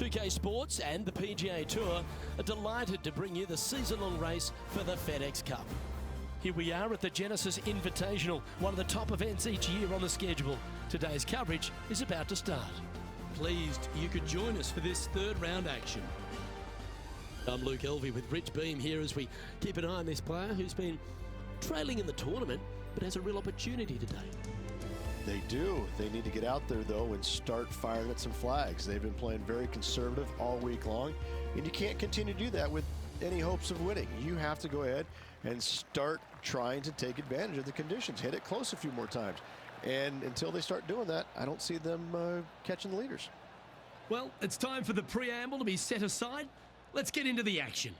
2K Sports and the PGA Tour are delighted to bring you the season-long race for the FedEx Cup. Here we are at the Genesis Invitational, one of the top events each year on the schedule. Today's coverage is about to start. Pleased you could join us for this third round action. I'm Luke Elvey with Rich Beam here as we keep an eye on this player who's been trailing in the tournament but has a real opportunity today. They do. They need to get out there, though, and start firing at some flags. They've been playing very conservative all week long, and you can't continue to do that with any hopes of winning. You have to go ahead and start trying to take advantage of the conditions. Hit it close a few more times. And until they start doing that, I don't see them catching the leaders. Well, it's time for the preamble to be set aside. Let's get into the action.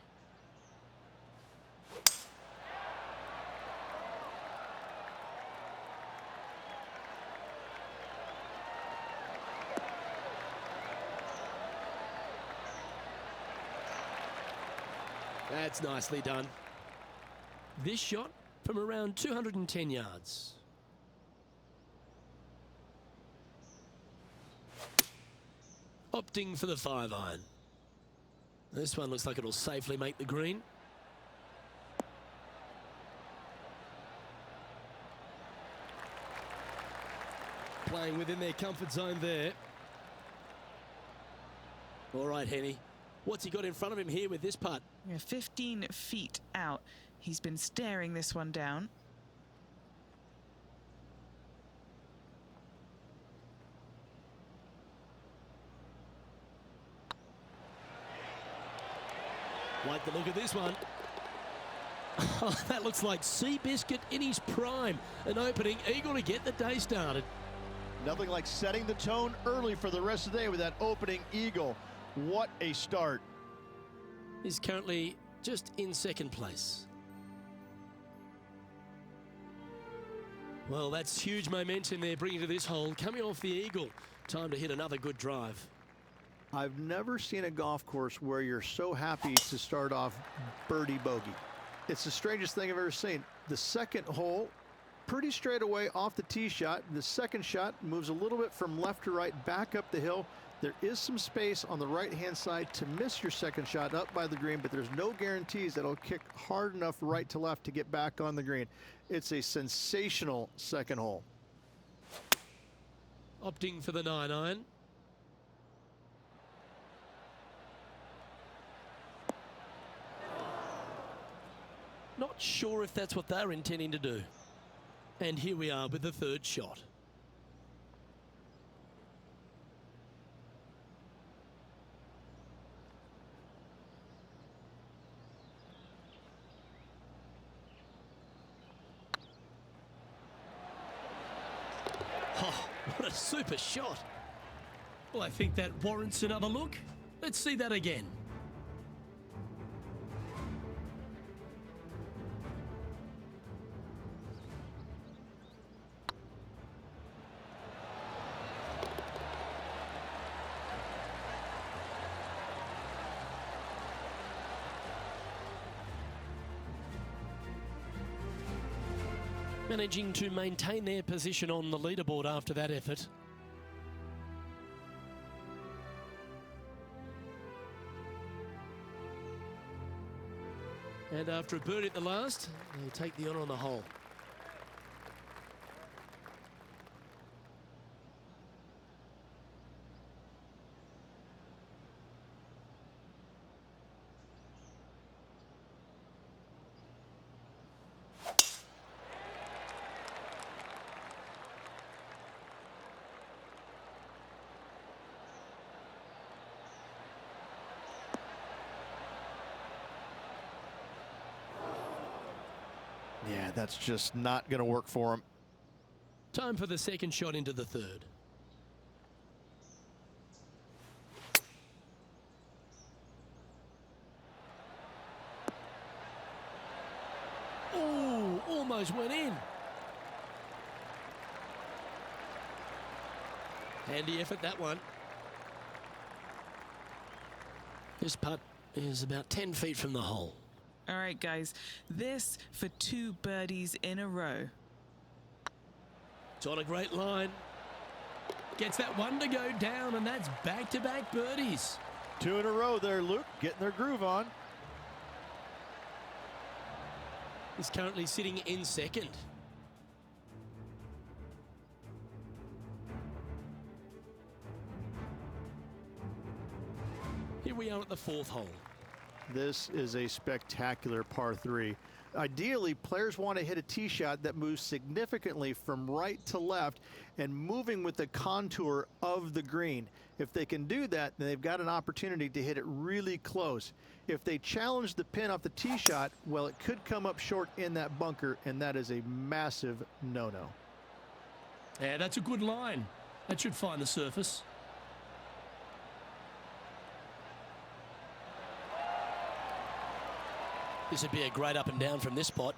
That's nicely done. This shot from around 210 yards. Opting for the 5-iron. This one looks like it'll safely make the green. Playing within their comfort zone there. All right, Henny. What's he got in front of him here with this putt? Yeah, 15 feet out. He's been staring this one down. Like the look of this one. Oh, that looks like Seabiscuit in his prime. An opening eagle to get the day started. Nothing like setting the tone early for the rest of the day with that opening eagle. What a start. He's currently just in second place. Well, that's huge momentum they're bringing to this hole. Coming off the eagle. Time to hit another good drive. I've never seen a golf course where you're so happy to start off birdie bogey. It's the strangest thing I've ever seen. The second hole, pretty straight away off the tee shot. The second shot moves a little bit from left to right, back up the hill. There is some space on the right-hand side to miss your second shot up by the green, but there's no guarantees that it'll kick hard enough right to left to get back on the green. It's a sensational second hole. Opting for the 9-iron. Not sure if that's what they're intending to do. And here we are with the third shot. Oh, what a super shot. Well, I think that warrants another look. Let's see that again. Managing to maintain their position on the leaderboard after that effort. And after a birdie at the last, they'll take the honour on the hole. Yeah, that's just not going to work for him. Time for the second shot into the third. Oh, almost went in. Handy effort, that one. This putt is about 10 feet from the hole. All right, guys, this for 2 birdies in a row. It's on a great line. Gets that one to go down, and that's back-to-back birdies. Two in a row there, Luke, getting their groove on. He's currently sitting in second. Here we are at the 4th hole. This is a spectacular par 3. Ideally, players want to hit a tee shot that moves significantly from right to left and moving with the contour of the green. If they can do that, then they've got an opportunity to hit it really close. If they challenge the pin off the tee shot, well, it could come up short in that bunker, and that is a massive no-no. Yeah, that's a good line. That should find the surface. This would be a great up and down from this spot.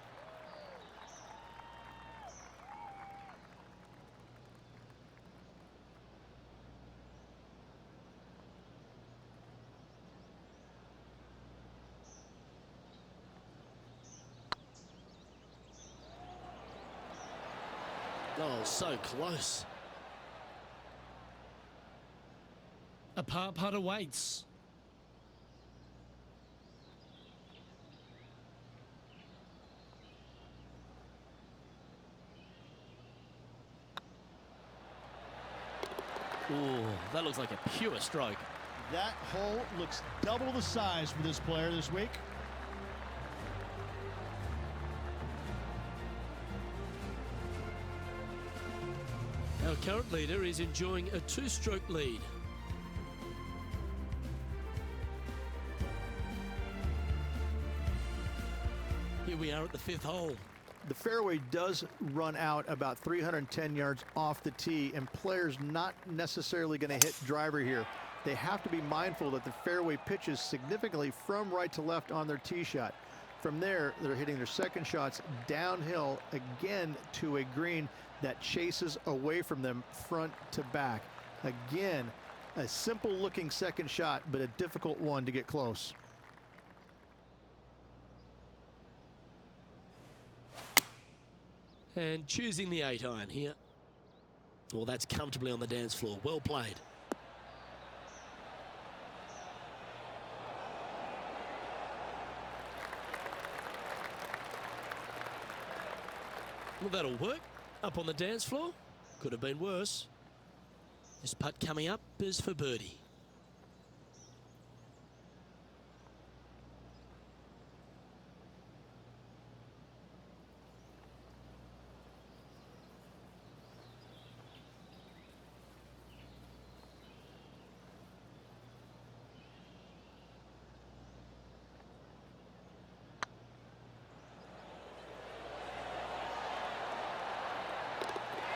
Oh, so close. A par putt awaits. Ooh, that looks like a pure stroke. That hole looks double the size for this player this week. Our current leader is enjoying a 2-stroke lead. Here we are at the 5th hole. The fairway does run out about 310 yards off the tee, and players not necessarily going to hit driver here. They have to be mindful that the fairway pitches significantly from right to left on their tee shot. From there, they're hitting their second shots downhill again to a green that chases away from them front to back. Again, a simple looking second shot, but a difficult one to get close. And choosing the 8-iron here. Well, that's comfortably on the dance floor. Well played. Well, that'll work. Up on the dance floor. Could have been worse. This putt coming up is for birdie.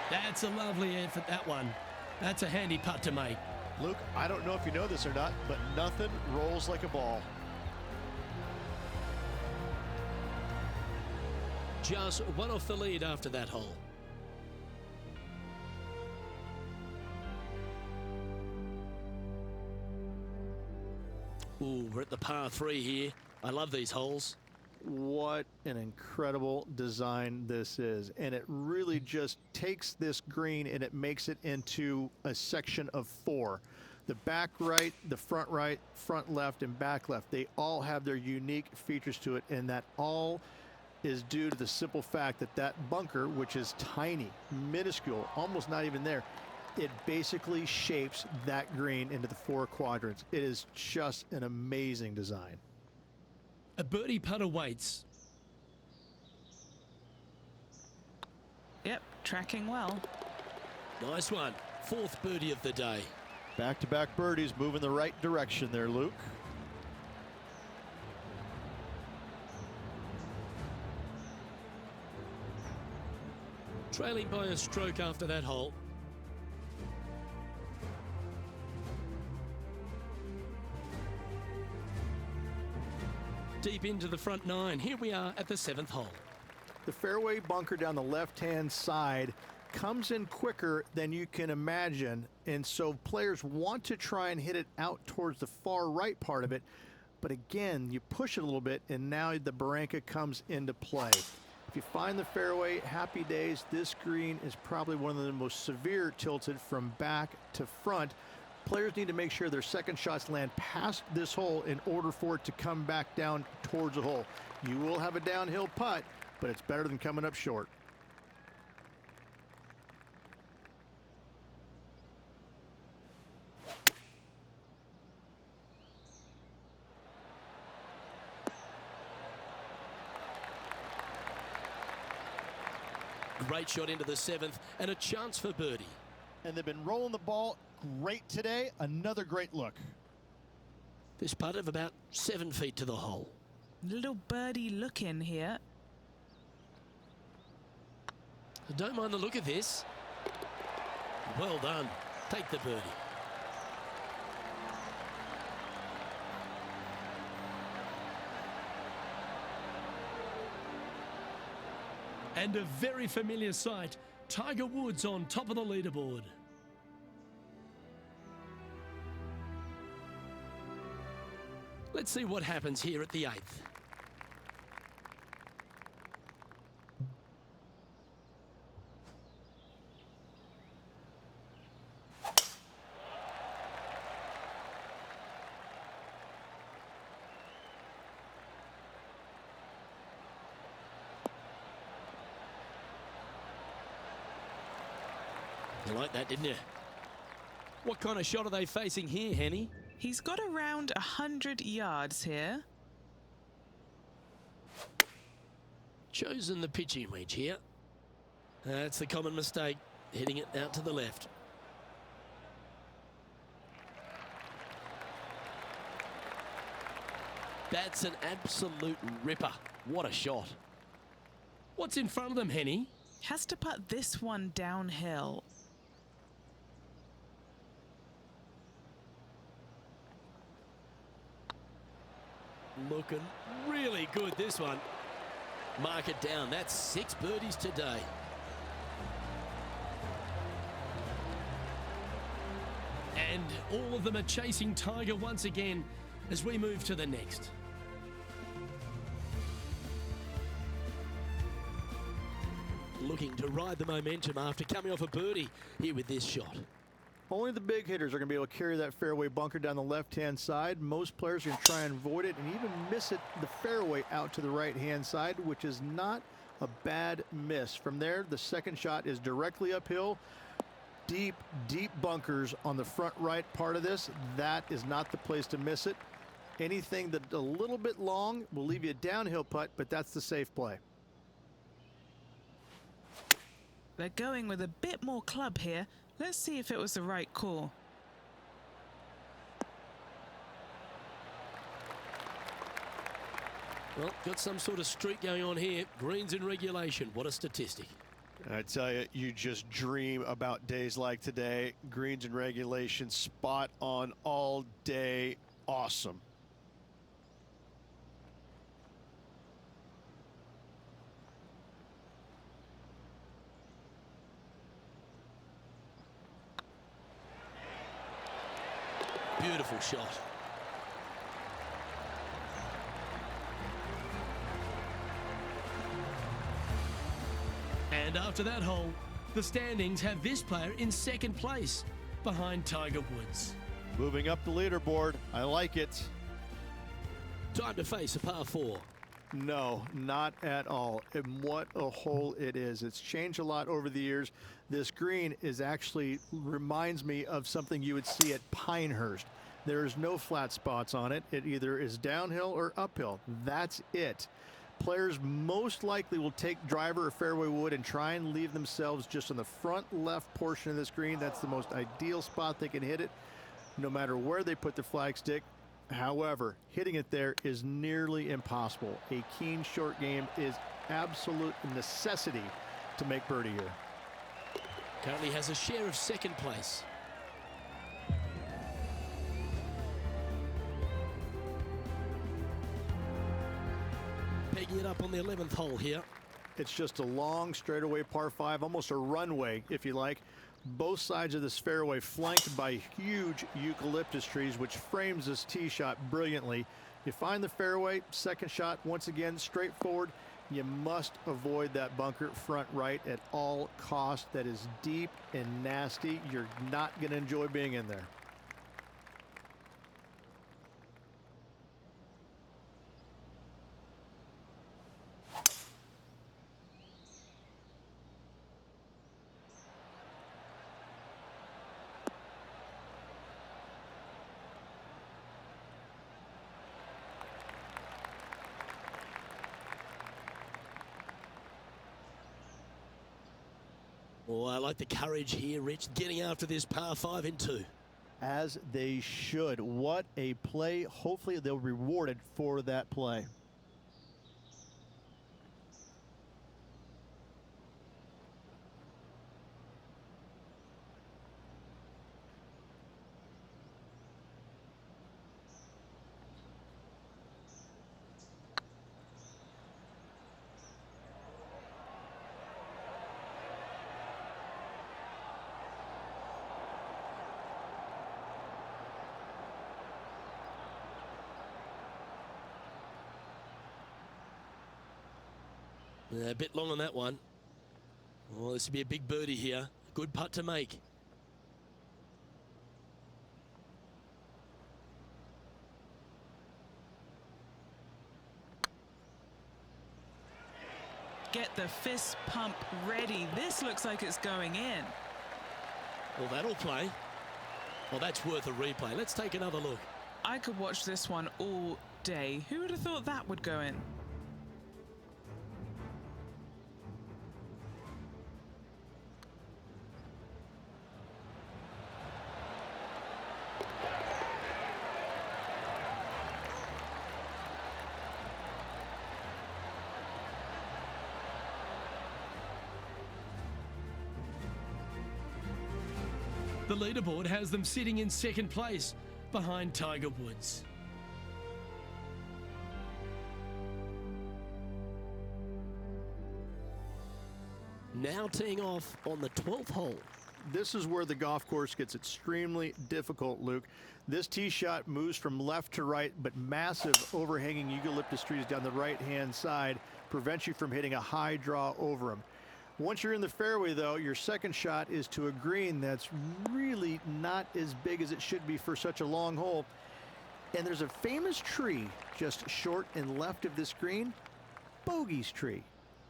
That's a lovely effort, that one. That's a handy putt to make. Luke, I don't know if you know this or not, but nothing rolls like a ball. Just one off the lead after that hole. Ooh, we're at the par 3 here. I love these holes. What an incredible design this is, and it really just takes this green and it makes it into a section of 4. The back right, front left, and back left, they all have their unique features to it, and that all is due to the simple fact that that bunker, which is tiny, minuscule, almost not even there, it basically shapes that green into the 4 quadrants. It is just an amazing design. A birdie putt awaits. Yep, tracking well. Nice one. 4th birdie of the day. Back-to-back birdies moving the right direction there, Luke. Trailing by a stroke after that hole. Deep into the front 9. Here we are at the 7th hole. The fairway bunker down the left-hand side comes in quicker than you can imagine, and so players want to try and hit it out towards the far right part of it, but again, you push it a little bit, and now the barranca comes into play. If you find the fairway, happy days. This green is probably one of the most severe tilted from back to front. Players need to make sure their second shots land past this hole in order for it to come back down towards the hole. You will have a downhill putt, but it's better than coming up short. Great shot into the 7th and a chance for birdie. And they've been rolling the ball great today. Another great look. This putt of about 7 feet to the hole. Little birdie look in here. Don't mind the look of this. Well done. Take the birdie. And a very familiar sight. Tiger Woods on top of the leaderboard. Let's see what happens here at the 8th. You like that, didn't you? What kind of shot are they facing here, Henny? He's got around 100 yards here. Chosen the pitching wedge here. That's the common mistake, hitting it out to the left. That's an absolute ripper. What a shot. What's in front of them, Henny? Has to putt this one downhill. Looking really good, this one. Mark it down. That's 6 birdies today. And all of them are chasing Tiger once again as we move to the next. Looking to ride the momentum after coming off a birdie here with this shot. Only the big hitters are going to be able to carry that fairway bunker down the left-hand side. Most players are going to try and avoid it and even miss it the fairway out to the right-hand side, which is not a bad miss. From there, the second shot is directly uphill. Deep, deep bunkers on the front right part of this. That is not the place to miss it. Anything that's a little bit long will leave you a downhill putt, but that's the safe play. They're going with a bit more club here. Let's see if it was the right call. Well, got some sort of streak going on here. Greens in regulation. What a statistic. I tell you, you just dream about days like today. Greens in regulation, spot on all day. Awesome. Beautiful shot. And after that hole, the standings have this player in 2nd place behind Tiger Woods. Moving up the leaderboard. I like it. Time to face a par 4. No, not at all. And what a hole it is. It's changed a lot over the years. This green is actually reminds me of something you would see at Pinehurst. There's no flat spots on it. It either is downhill or uphill. That's it. Players most likely will take driver or fairway wood and try and leave themselves just on the front left portion of this green. That's the most ideal spot they can hit it, no matter where they put the flagstick. However, hitting it there is nearly impossible. A keen short game is absolute necessity to make birdie here. Currently has a share of 2nd place. Pegging it up on the 11th hole here. It's just a long straightaway par 5, almost a runway, if you like. Both sides of this fairway flanked by huge eucalyptus trees, which frames this tee shot brilliantly. You find the fairway, second shot, once again, straightforward. You must avoid that bunker front right at all costs. That is deep and nasty. You're not going to enjoy being in there. Oh, I like the courage here, Rich, getting after this par 5 in 2. As they should. What a play. Hopefully they'll be rewarded for that play. A bit long on that one. Oh, this would be a big birdie here. Good putt to make. Get the fist pump ready. This looks like it's going in. Well, that'll play. Well, that's worth a replay. Let's take another look. I could watch this one all day. Who would have thought that would go in? The leaderboard has them sitting in second place behind Tiger Woods. Now teeing off on the 12th hole. This is where the golf course gets extremely difficult, Luke. This tee shot moves from left to right, but massive overhanging eucalyptus trees down the right-hand side prevents you from hitting a high draw over them. Once you're in the fairway, though, your second shot is to a green that's really not as big as it should be for such a long hole. And there's a famous tree just short and left of this green, Bogey's tree.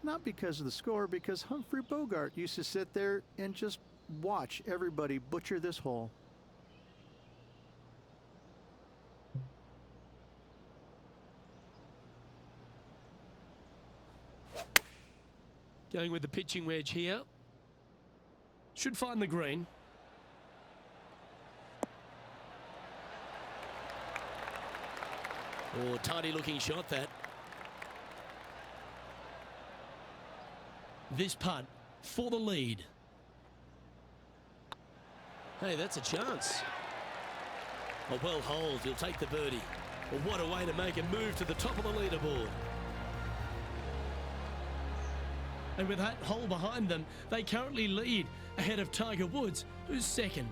Not because of the score, because Humphrey Bogart used to sit there and just watch everybody butcher this hole. Going with the pitching wedge here. Should find the green. Oh, tidy looking shot that. This putt for the lead. Hey, that's a chance. A well holed, he'll take the birdie. Well, what a way to make a move to the top of the leaderboard. And with that hole behind them, they currently lead ahead of Tiger Woods, who's second.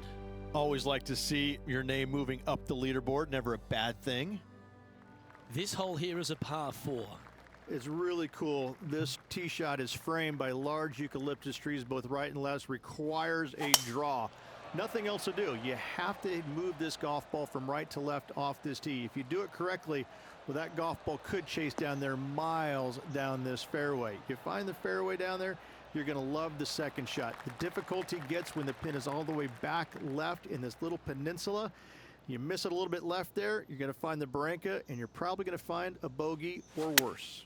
Always like to see your name moving up the leaderboard, never a bad thing. This hole here is a par 4. It's really cool. This tee shot is framed by large eucalyptus trees, both right and left, requires a draw. Nothing else to do. You have to move this golf ball from right to left off this tee. If you do it correctly, well, that golf ball could chase down there miles down this fairway. You find the fairway down there, you're going to love the second shot. The difficulty gets when the pin is all the way back left in this little peninsula. You miss it a little bit left there, you're going to find the barranca, and you're probably going to find a bogey or worse.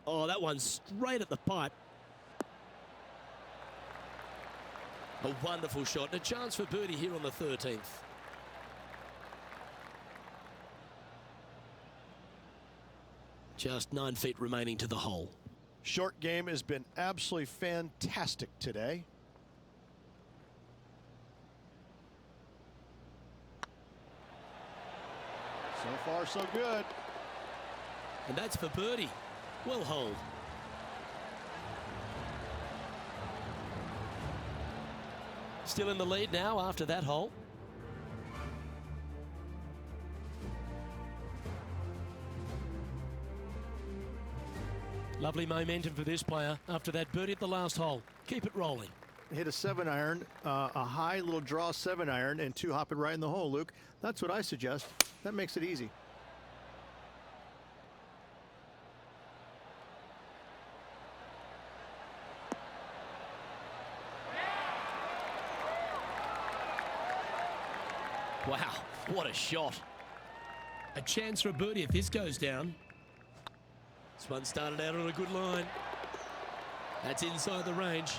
Oh, that one's straight at the pipe. A wonderful shot and a chance for birdie here on the 13th. Just 9 feet remaining to the hole. Short game has been absolutely fantastic today. So far, so good. And that's for birdie. Well holed. Still in the lead now after that hole. Lovely momentum for this player after that birdie at the last hole. Keep it rolling. Hit a 7-iron, a high little draw 7-iron, and 2 hopping right in the hole, Luke. That's what I suggest. That makes it easy. Wow, what a shot. A chance for a birdie if this goes down. This one started out on a good line. That's inside the range.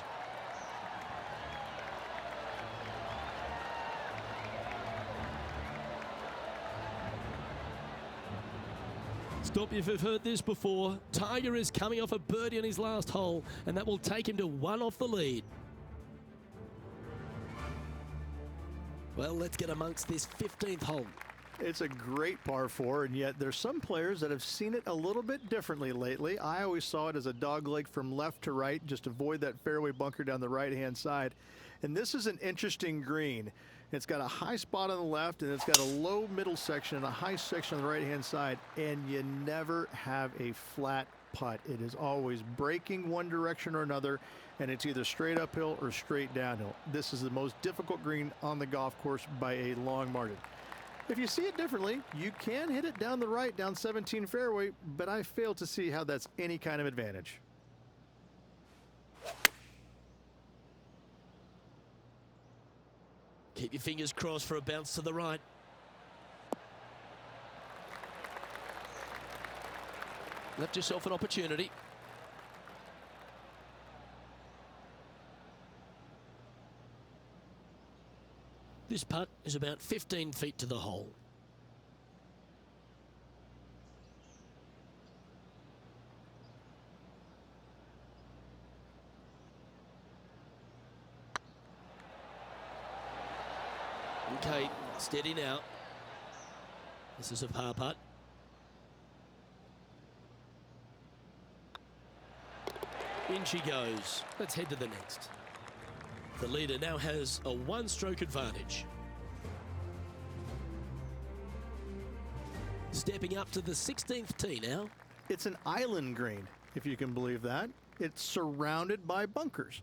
Stop if you've heard this before. Tiger is coming off a birdie on his last hole, and that will take him to 1 off the lead. Well, let's get amongst this 15th hole. It's a great par 4, and yet there's some players that have seen it a little bit differently lately. I always saw it as a dogleg from left to right, just avoid that fairway bunker down the right-hand side. And this is an interesting green. It's got a high spot on the left, and it's got a low middle section and a high section on the right-hand side, and you never have a flat putt. It is always breaking one direction or another, and it's either straight uphill or straight downhill. This is the most difficult green on the golf course by a long margin. If you see it differently, you can hit it down the right, down 17 fairway, but I fail to see how that's any kind of advantage. Keep your fingers crossed for a bounce to the right. Left yourself an opportunity. This putt is about 15 feet to the hole. Okay, steady now. This is a par putt. In she goes. Let's head to the next. The leader now has a 1-stroke advantage. Stepping up to the 16th tee now. It's an island green, if you can believe that. It's surrounded by bunkers.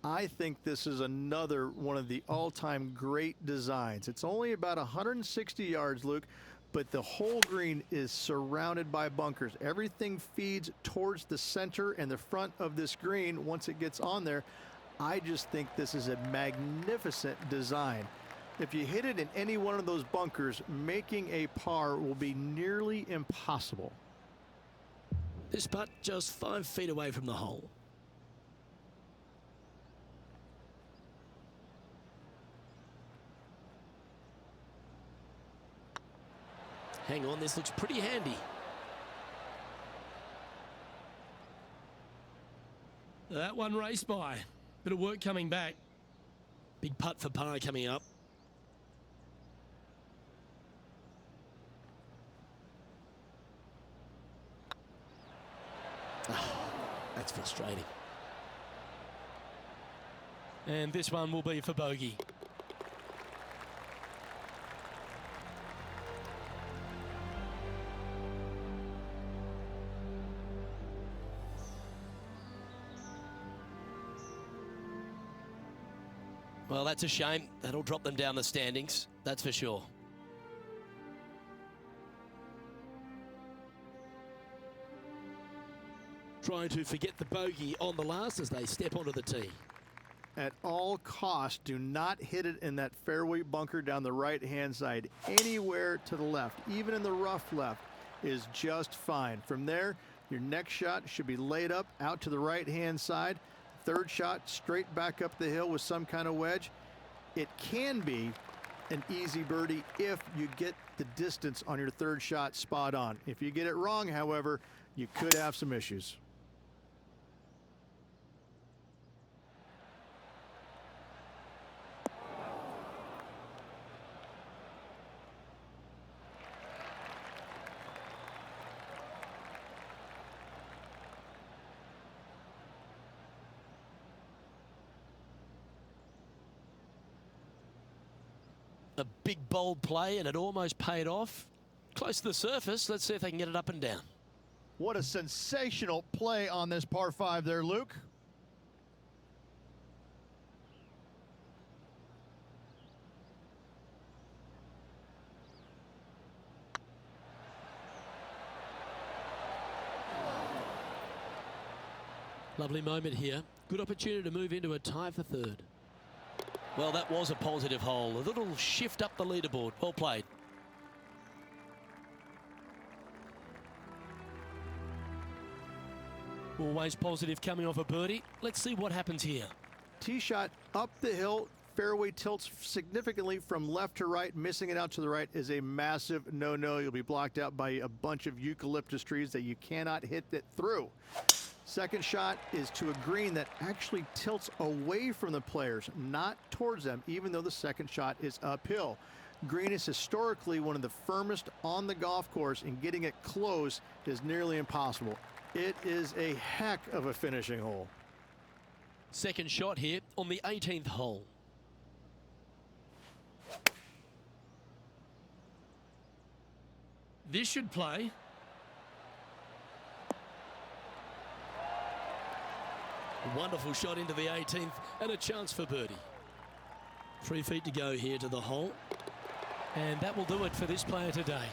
I think this is another one of the all-time great designs. It's only about 160 yards, Luke, but the whole green is surrounded by bunkers. Everything feeds towards the center and the front of this green once it gets on there. I just think this is a magnificent design. If you hit it in any one of those bunkers, making a par will be nearly impossible. This putt just 5 feet away from the hole. Hang on, this looks pretty handy. That one raced by. Bit of work coming back. Big putt for par coming up. That's frustrating. And this one will be for bogey. Well, that's a shame. That'll drop them down the standings, that's for sure. Trying to forget the bogey on the last as they step onto the tee. At all costs, do not hit it in that fairway bunker down the right-hand side. Anywhere to the left, even in the rough left, is just fine. From there, your next shot should be laid up out to the right-hand side. Third shot straight back up the hill with some kind of wedge. It can be an easy birdie if you get the distance on your third shot spot on. If you get it wrong, however, you could have some issues. A big bold play, and it almost paid off. Close to the surface. Let's see if they can get it up and down. What a sensational play on this par 5 there, Luke. Lovely moment here. Good opportunity to move into a tie for third. Well, that was a positive hole. A little shift up the leaderboard. Well played. Always positive coming off a birdie. Let's see what happens here. Tee shot up the hill. Fairway tilts significantly from left to right. Missing it out to the right is a massive no-no. You'll be blocked out by a bunch of eucalyptus trees that you cannot hit it through. Second shot is to a green that actually tilts away from the players, not towards them, even though the second shot is uphill. Green is historically one of the firmest on the golf course, and getting it close is nearly impossible. It is a heck of a finishing hole. Second shot here on the 18th hole. This should play. A wonderful shot into the 18th and a chance for birdie. 3 feet to go here to the hole. And that will do it for this player today.